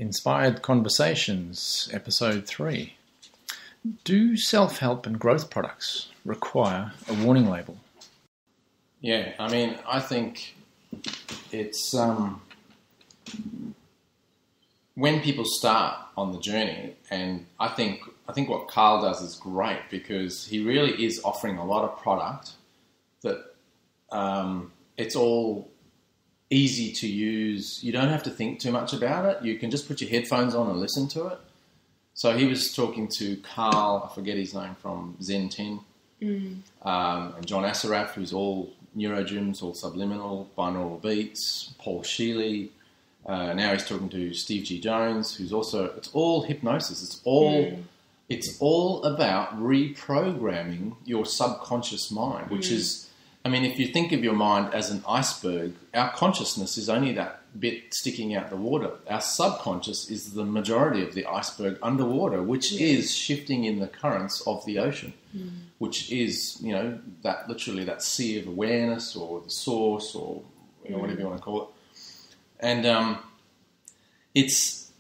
Inspired Conversations, Episode 3. Do self-help and growth products require a warning label? Yeah, I mean, I think it's when people start on the journey, and I think what Carl does is great because he really is offering a lot of product that it's all easy to use. You don't have to think too much about it. You can just put your headphones on and listen to it. So he was talking to Carl, I forget his name, from Zen 10, and John Assaraf, who's all neurogyms, all subliminal, binaural beats, Paul Shealy. Now he's talking to Steve G. Jones, who's also, it's all hypnosis. It's all about reprogramming your subconscious mind, which is, I mean, if you think of your mind as an iceberg, our consciousness is only that bit sticking out the water. Our subconscious is the majority of the iceberg underwater, which is shifting in the currents of the ocean, which is, you know, that literally that sea of awareness or the source or, you know, whatever you want to call it. And it's,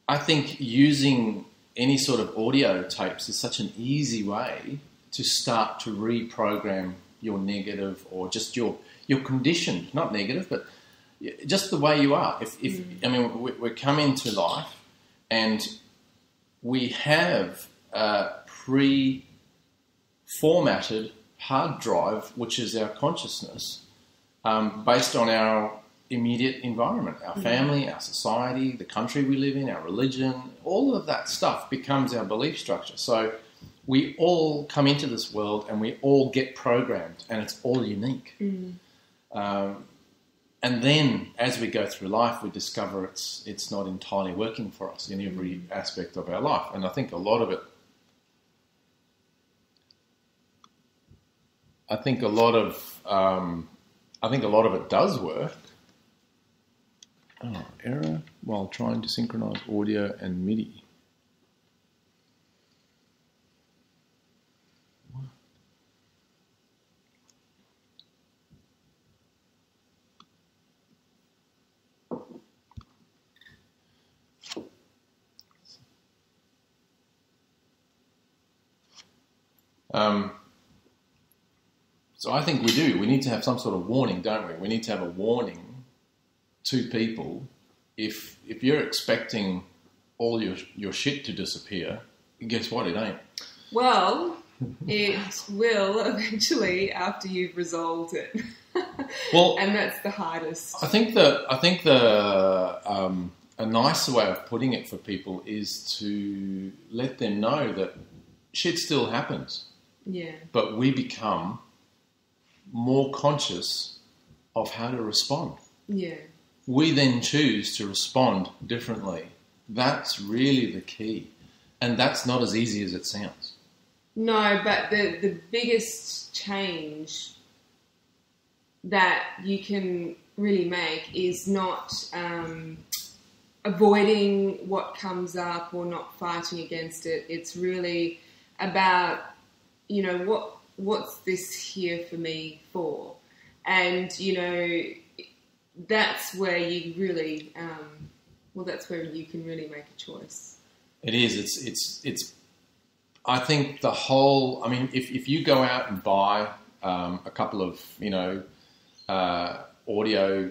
I think using any sort of audio tapes is such an easy way to start to reprogram your negative or just your condition, not negative, but just the way you are. I mean, we come into life and we have a pre-formatted hard drive, which is our consciousness, based on our immediate environment, our family, our society, the country we live in, our religion, all of that stuff becomes our belief structure. So we all come into this world and we all get programmed and it's all unique. And then as we go through life, we discover it's not entirely working for us in every aspect of our life. And I think a lot of it does work. Oh, error while trying to synchronize audio and MIDI. So I think we do. We need to have some sort of warning, don't we? We need to have a warning to people. If you're expecting all your shit to disappear, guess what? It ain't. Well, it will eventually after you've resolved it. Well, and that's the hardest. I think a nicer way of putting it for people is to let them know that shit still happens. Yeah. But we become more conscious of how to respond. Yeah. We then choose to respond differently. That's really the key. And that's not as easy as it sounds. No, but the biggest change that you can really make is not avoiding what comes up or not fighting against it. It's really about, you know, what's this here for me for? And, you know, that's where you really, that's where you can really make a choice. It is. It's. I think the whole. I mean, if you go out and buy a couple of, you know, audio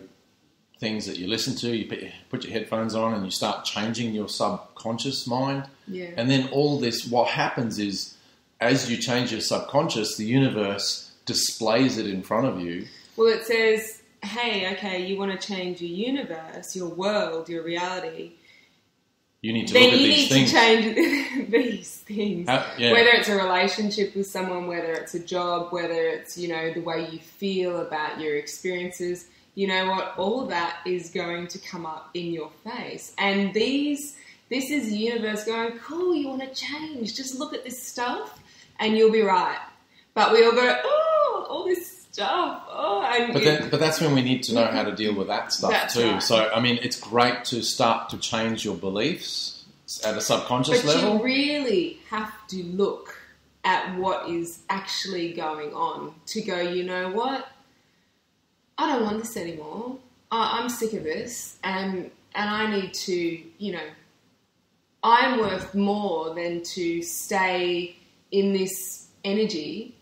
things that you listen to, you put your headphones on and you start changing your subconscious mind. Yeah. And then all this, what happens is, as you change your subconscious, the universe displays it in front of you. Well, it says, hey, okay, you want to change your universe, your world, your reality. You need to look at these things. Then you need to change these things. Yeah. Whether it's a relationship with someone, whether it's a job, whether it's, you know, the way you feel about your experiences. You know what? All of that is going to come up in your face. And this is the universe going, cool, you want to change. Just look at this stuff and you'll be right. But we all go, oh, all this stuff. Oh, and but that's when we need to know how to deal with that stuff too. Right. So, I mean, it's great to start to change your beliefs at a subconscious level. But you really have to look at what is actually going on to go, you know what? I don't want this anymore. I'm sick of this. And I need to, you know, I'm worth more than to stay in this energy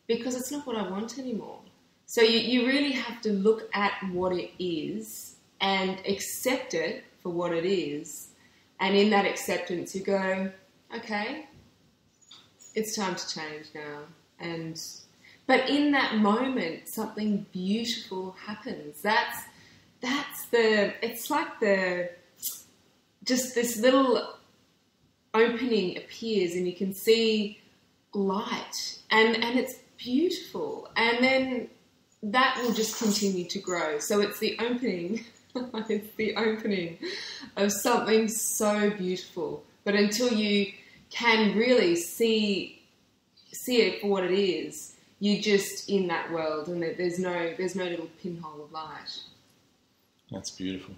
because it's not what I want anymore. So you really have to look at what it is and accept it for what it is. And in that acceptance, you go, okay, it's time to change now. But in that moment, something beautiful happens. It's like just this little opening appears and you can see light and it's beautiful. And then that will just continue to grow. So it's the opening, it's the opening of something so beautiful. But until you can really see it for what it is, you're just in that world and there's no little pinhole of light. That's beautiful.